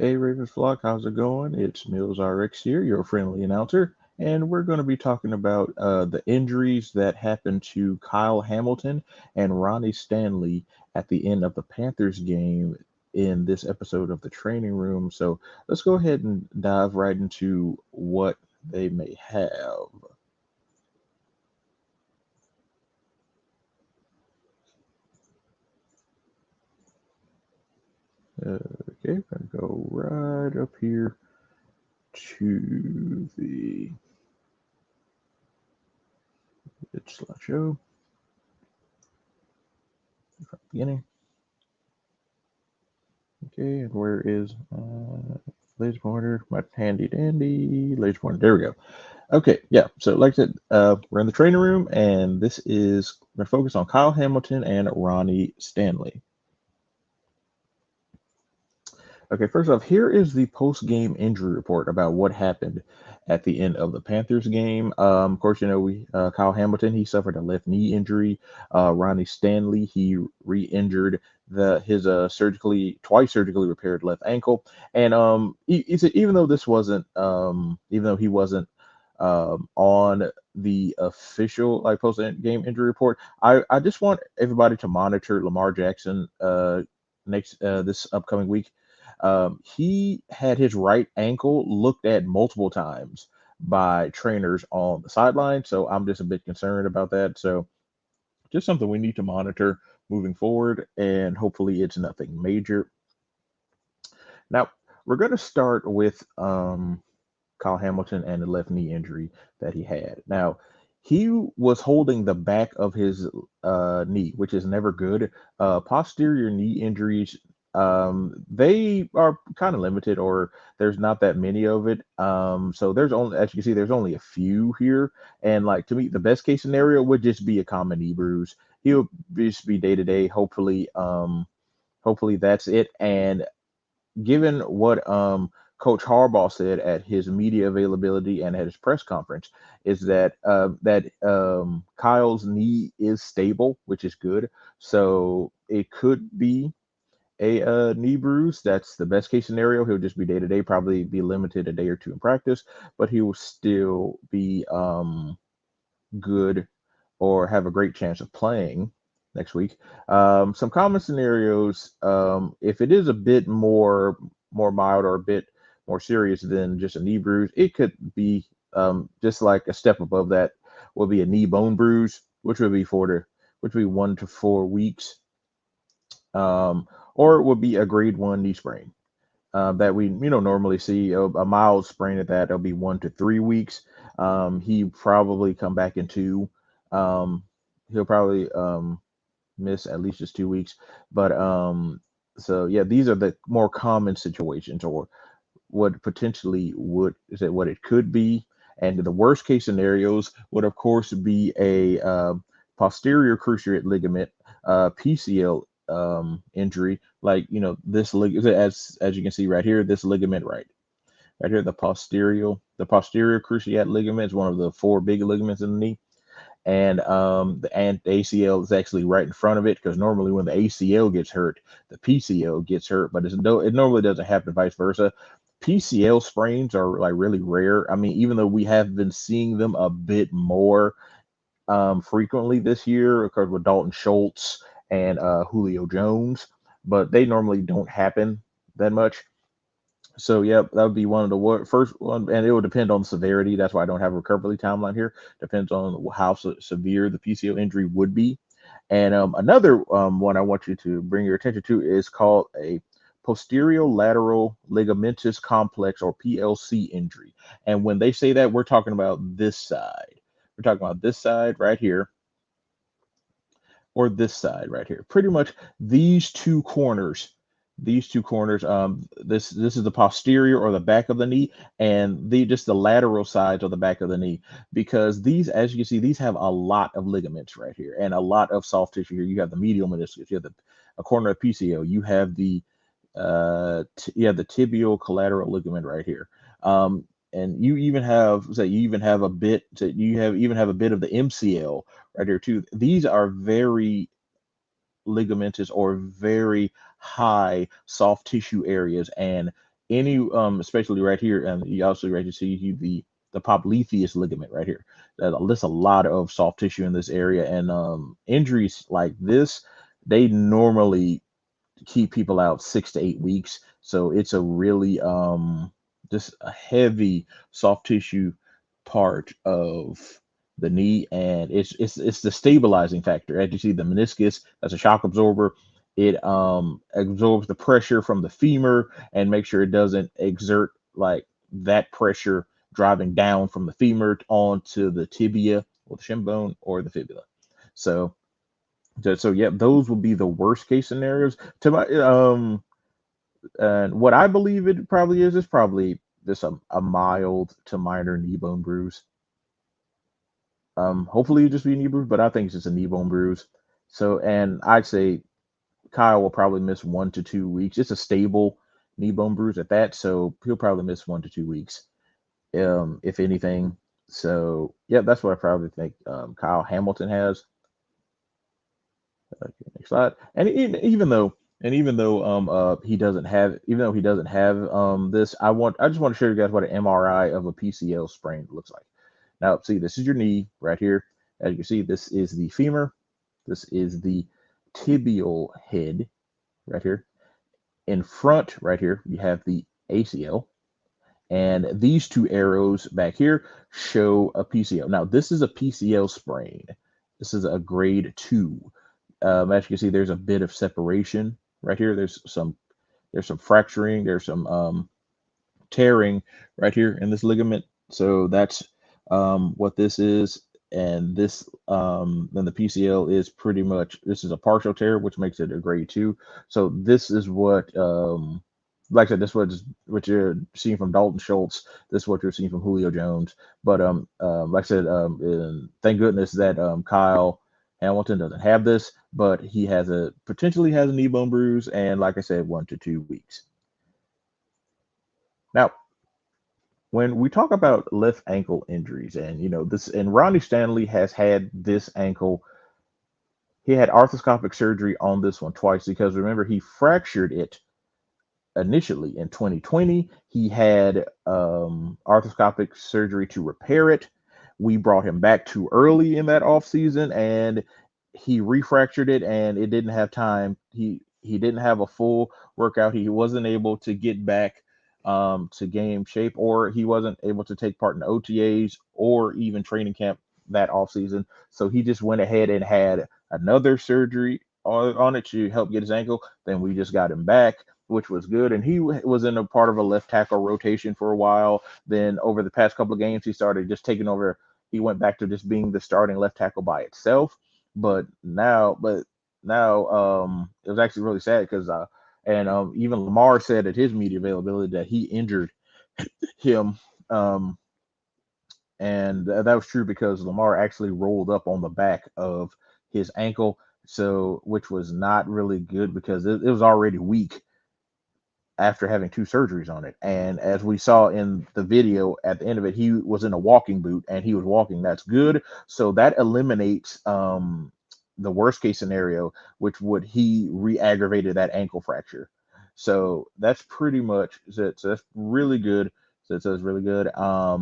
Hey Ravens flock, how's it going? It's Mills RX here, your friendly announcer, and we're going to be talking about the injuries that happened to Kyle Hamilton and Ronnie Stanley at the end of the Panthers game in this episode of the training room. So let's go ahead and dive right into what they may have. Okay, we're going to go right up here to the slideshow beginning. Okay, and where is laser pointer? My handy dandy laser pointer. There we go. Okay, yeah. So, like I said, we're in the training room, and this is we're focused on Kyle Hamilton and Ronnie Stanley. Okay, first off, here is the post-game injury report about what happened at the end of the Panthers game. Of course, we Kyle Hamilton, he suffered a left knee injury. Ronnie Stanley, he re-injured his twice surgically repaired left ankle. And even though this wasn't even though he wasn't on the official like post-game injury report, I just want everybody to monitor Lamar Jackson next this upcoming week. He had his right ankle looked at multiple times by trainers on the sideline. So I'm just a bit concerned about that. So just something we need to monitor moving forward, and hopefully it's nothing major. Now we're going to start with Kyle Hamilton and the left knee injury that he had. Now he was holding the back of his knee, which is never good. Posterior knee injuries, they are kind of limited, or there's not that many of it. So there's only, as you can see, there's only a few here. And like to me, the best case scenario would just be a common knee bruise. He'll just be day to day. Hopefully that's it. And given what Coach Harbaugh said at his media availability and at his press conference, is that Kyle's knee is stable, which is good. So it could be a knee bruise. That's the best case scenario. He'll just be day to day, probably be limited a day or two in practice, but he will still be good or have a great chance of playing next week. Some common scenarios, if it is a bit more mild or a bit more serious than just a knee bruise, it could be just like a step above that would be a knee bone bruise, which would be 1 to 4 weeks, or it would be a grade one knee sprain that we normally see a mild sprain at that. It'll be 1 to 3 weeks. He probably come back in two. Um, he'll probably miss at least just 2 weeks. But so yeah, these are the more common situations, or what potentially would is it what it could be. And the worst case scenarios would of course be a posterior cruciate ligament PCL injury, like this as you can see right here, this ligament right here, the posterior cruciate ligament is one of the four big ligaments in the knee, and the ACL is actually right in front of it, because normally when the ACL gets hurt, the PCL gets hurt, but it normally doesn't happen vice versa. PCL sprains are like really rare. I mean, even though we have been seeing them a bit more frequently this year, because with Dalton Schultz and Julio Jones, but they normally don't happen that much. So yeah, that would be one of the first one, and it would depend on the severity. That's why I don't have a recovery timeline here. Depends on how severe the PCL injury would be. And another one I want you to bring your attention to is called a posterior lateral ligamentous complex, or PLC injury. And when they say that, we're talking about this side. We're talking about this side right here, or this side right here. Pretty much these two corners. These two corners. This is the posterior, or the back of the knee, and the just the lateral sides of the back of the knee. Because these, as you can see, these have a lot of ligaments right here, and a lot of soft tissue here. You have the medial meniscus. You have a corner of PCL. You have the tibial collateral ligament right here. And you even have a bit. You have even have a bit of the MCL right here too. These are very ligamentous, or very high soft tissue areas, and any especially right here, and you also right to see the popliteus ligament right here. There's a lot of soft tissue in this area, and injuries like this, they normally keep people out 6 to 8 weeks. So it's a really just a heavy soft tissue part of the knee, and it's the stabilizing factor. As you see, the meniscus, that's a shock absorber. It absorbs the pressure from the femur and make sure it doesn't exert like that pressure driving down from the femur onto the tibia or the shin bone or the fibula. So so yeah, those would be the worst case scenarios. To my and what I believe it probably is probably just a mild to minor knee bone bruise. Hopefully it just be a knee bruise, but I think it's just a knee bone bruise. So, and I'd say Kyle will probably miss 1 to 2 weeks. It's a stable knee bone bruise at that, so he'll probably miss 1 to 2 weeks, if anything. So, yeah, that's what I probably think Kyle Hamilton has. Okay, next slide. And even though he doesn't have even though he doesn't have this, I just want to show you guys what an MRI of a PCL sprain looks like. Now, see, this is your knee right here. As you can see, this is the femur. This is the tibial head right here. In front, right here, you have the ACL. And these two arrows back here show a PCL. Now, this is a PCL sprain. This is a grade 2. As you can see, there's a bit of separation right here. There's some fracturing. There's some tearing right here in this ligament. So that's what this is. And this then the PCL is pretty much, this is a partial tear, which makes it a grade 2. So this is what like I said, this was what you're seeing from Dalton Schultz. This is what you're seeing from Julio Jones. But like I said, and thank goodness that Kyle Hamilton doesn't have this, but he potentially has a knee bone bruise, and like I said, 1 to 2 weeks. Now, when we talk about left ankle injuries, and this, and Ronnie Stanley has had this ankle. He had arthroscopic surgery on this one twice because remember he fractured it initially in 2020. He had arthroscopic surgery to repair it. We brought him back too early in that off season, and he refractured it, and it didn't have time. He didn't have a full workout. He wasn't able to get back to game shape, or he wasn't able to take part in OTAs or even training camp that off season. So he just went ahead and had another surgery on it to help get his ankle. Then we just got him back, which was good. And he was in a part of a left tackle rotation for a while. Then over the past couple of games, he started just taking over. He went back to just being the starting left tackle by itself. But now, it was actually really sad because and even Lamar said at his media availability that he injured him. And that was true because Lamar actually rolled up on the back of his ankle, so which was not really good because it was already weak after having 2 surgeries on it. And as we saw in the video at the end of it, he was in a walking boot and he was walking. That's good. So that eliminates the worst case scenario, which would he re-aggravated that ankle fracture. So that's pretty much it. So that's really good. So it's really good. I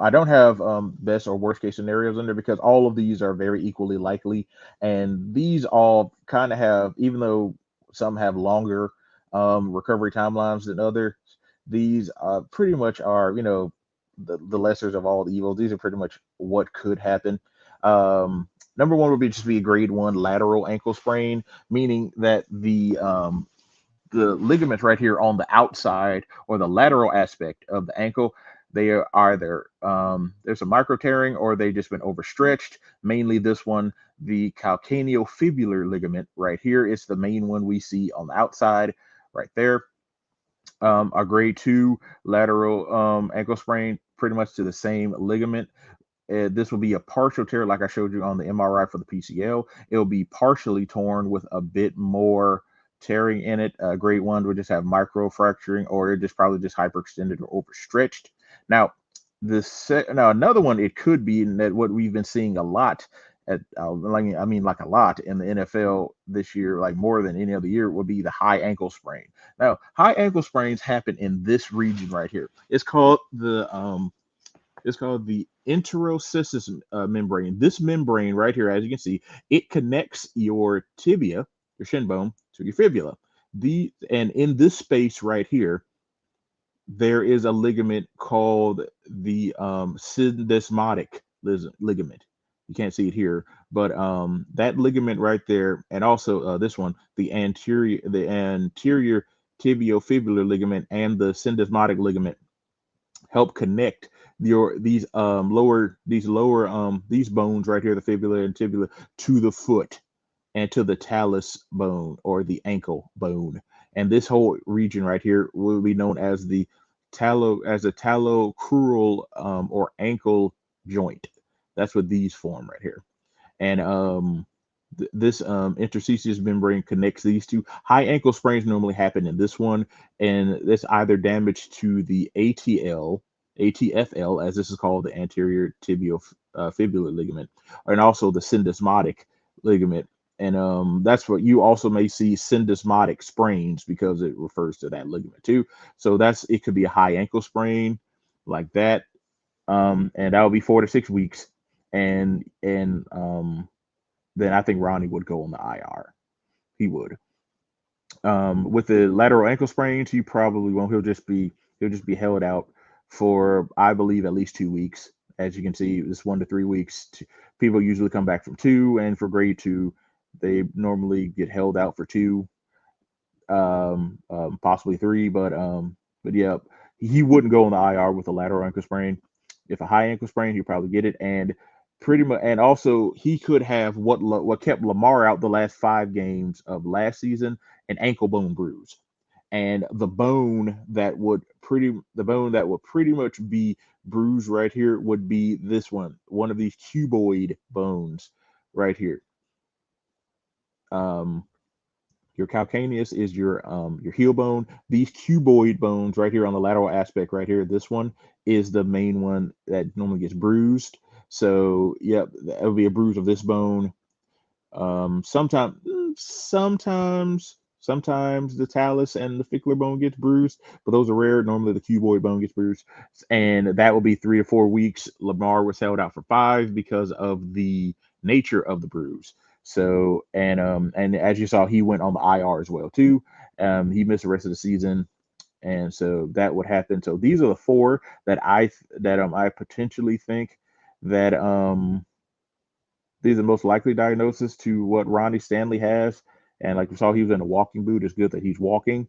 don't have best or worst case scenarios in there because all of these are very equally likely, and these all kind of have, even though some have longer recovery timelines than others, these pretty much are, the lessers of all the evils. These are pretty much what could happen. Number one would be just be a grade 1 lateral ankle sprain, meaning that the ligaments right here on the outside or the lateral aspect of the ankle, they are either there's a micro tearing or they just been overstretched. Mainly this one, the calcaneofibular ligament right here is the main one we see on the outside right there. A grade 2 lateral ankle sprain, pretty much to the same ligament. This will be a partial tear, like I showed you on the MRI for the PCL. It'll be partially torn with a bit more tearing in it. Grade 1 would just have micro fracturing, or it just probably just hyperextended or overstretched. Now, now another one it could be, and that what we've been seeing a lot like a lot in the NFL this year, like more than any other year, would be the high ankle sprain. Now, high ankle sprains happen in this region right here. It's called the interosseous membrane. This membrane right here, as you can see, it connects your tibia, your shin bone, to your fibula. And in this space right here, there is a ligament called the syndesmotic ligament. You can't see it here, but that ligament right there, and also this one, the anterior tibiofibular ligament and the syndesmotic ligament help connect these bones right here, the fibula and tibula, to the foot and to the talus bone or the ankle bone. And this whole region right here will be known as the talocrural or ankle joint. That's what these form right here. And this interstitial membrane connects these two. High ankle sprains normally happen in this one, and this either damage to the ATFL, as this is called, the anterior tibiofibular ligament, and also the syndesmotic ligament. And that's what you also may see syndesmotic sprains because it refers to that ligament too. So it could be a high ankle sprain like that, and that would be 4 to 6 weeks, and then I think Ronnie would go on the IR. He would. With the lateral ankle sprains, he probably won't. He'll just be held out for, I believe, at least 2 weeks. As you can see, it's 1 to 3 weeks. People usually come back from two, and for grade two, they normally get held out for two, possibly three. But yeah, he wouldn't go on the IR with a lateral ankle sprain. If a high ankle sprain, he'd probably get it, and pretty much, and also he could have what kept Lamar out the last 5 games of last season, an ankle bone bruise, and the bone that would pretty much be bruised right here would be this one of these cuboid bones right here. Um, your calcaneus is your heel bone. These cuboid bones right here on the lateral aspect right here, this one is the main one that normally gets bruised. So, yep, that would be a bruise of this bone. Sometimes the talus and the ficular bone gets bruised, but those are rare. Normally, the cuboid bone gets bruised, and that will be 3 to 4 weeks. Lamar was held out for 5 because of the nature of the bruise. So, and as you saw, he went on the IR as well too. He missed the rest of the season, and so that would happen. So these are the four that I potentially think that these are the most likely diagnosis to what Ronnie Stanley has. And like we saw, he was in a walking boot. It's good that he's walking.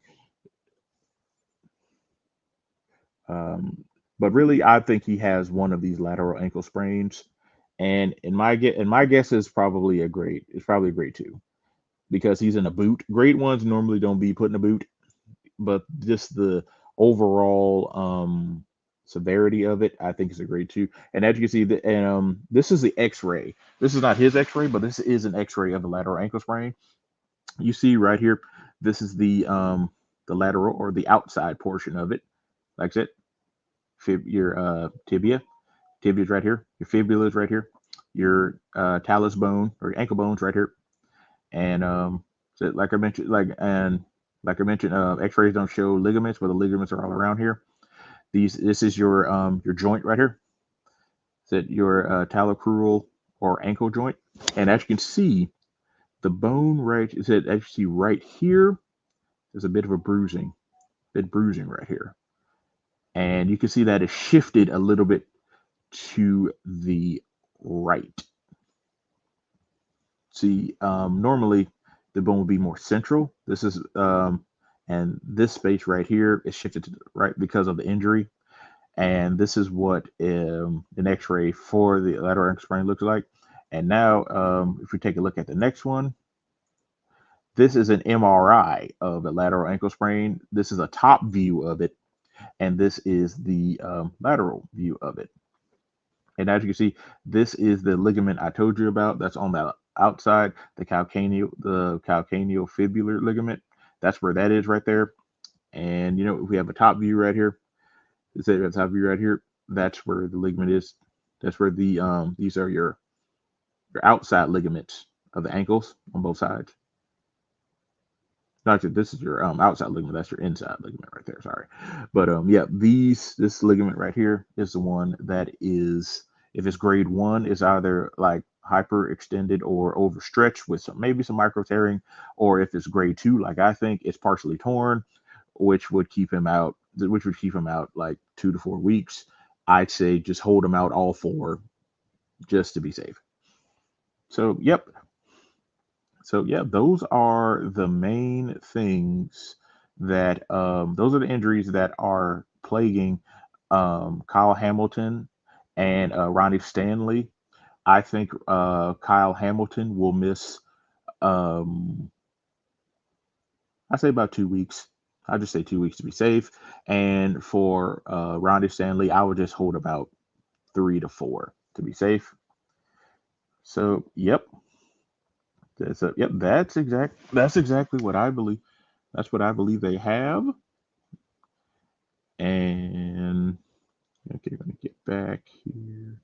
But really, I think he has one of these lateral ankle sprains. And my guess is probably it's probably a grade two because he's in a boot. Grade ones normally don't be put in a boot, but just the overall severity of it, I think is a grade two. And as you can see, this is the X-ray. This is not his X-ray, but this is an X-ray of the lateral ankle sprain. You see right here, this is the lateral or the outside portion of it. Like I said, your tibia is right here, your fibula is right here, your talus bone or your ankle bones right here, and so like I mentioned, X-rays don't show ligaments, but the ligaments are all around here. This is your joint right here. So your talocrural or ankle joint, and as you can see, the bone right is it actually right here. There's a bit of bruising right here, and you can see that it shifted a little bit to the right. See, normally the bone would be more central. And this space right here is shifted to the right because of the injury. And this is what an X-ray for the lateral ankle sprain looks like. And now, if we take a look at the next one, this is an MRI of a lateral ankle sprain. This is a top view of it, and this is the lateral view of it. And as you can see, this is the ligament I told you about. That's on the outside, the calcaneal fibular ligament. That's where that is right there. And if we have a top view right here, top view right here, that's where the ligament is. That's where these are your your outside ligaments of the ankles on both sides. Not this is your outside ligament. That's your inside ligament right there. Sorry, but yeah, this ligament right here is the one that is, if it's grade one, is either like hyperextended or overstretched with maybe some micro tearing, or if it's grade two, like I think, it's partially torn, which would keep him out like 2 to 4 weeks. I'd say just hold him out all four just to be safe. So yep, So yeah, those are the main things that those are the injuries that are plaguing Kyle Hamilton and Ronnie Stanley. I think Kyle Hamilton will miss. Um, I say about 2 weeks. I just say 2 weeks to be safe. And for Ronnie Stanley, I would just hold about 3 to 4 to be safe. So yep, that's exactly what I believe. That's what I believe they have. And okay, let me get back here.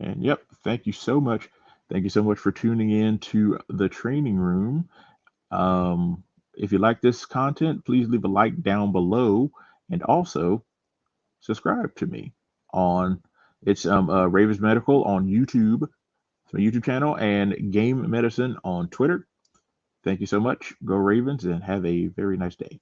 And yep, thank you so much. Thank you so much for tuning in to the training room. If you like this content, please leave a like down below, and also subscribe to me on it's Ravens Medical on YouTube, it's my YouTube channel, and Game Medicine on Twitter. Thank you so much. Go Ravens, and have a very nice day.